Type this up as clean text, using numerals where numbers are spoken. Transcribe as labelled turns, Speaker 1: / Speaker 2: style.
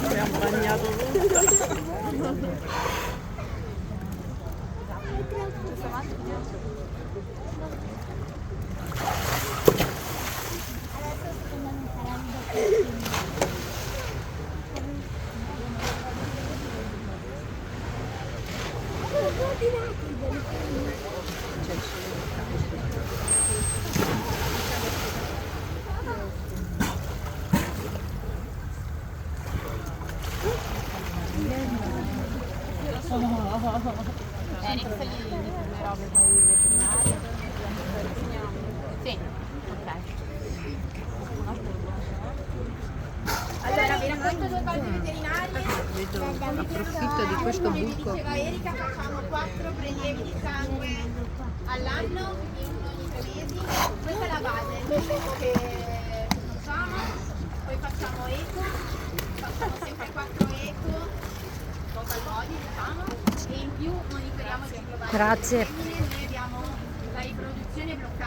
Speaker 1: Abbiamo bagnato tutto.
Speaker 2: Eric, se gli le robe poi veterinarie? Sì, ok.
Speaker 3: Allora, vi racconto due cose veterinarie.
Speaker 1: Approfitto di questo
Speaker 3: Come vi
Speaker 1: buco.
Speaker 3: diceva Erika, facciamo 4 prelievi di sangue all'anno, quindi uno ogni 3 mesi. Questa è la base, è il minimo che facciamo. Poi facciamo eco, facciamo sempre 4 eco, total body diciamo, e in più monitoriamo il ciclo vitale.
Speaker 4: Grazie.
Speaker 3: Noi abbiamo la riproduzione bloccata.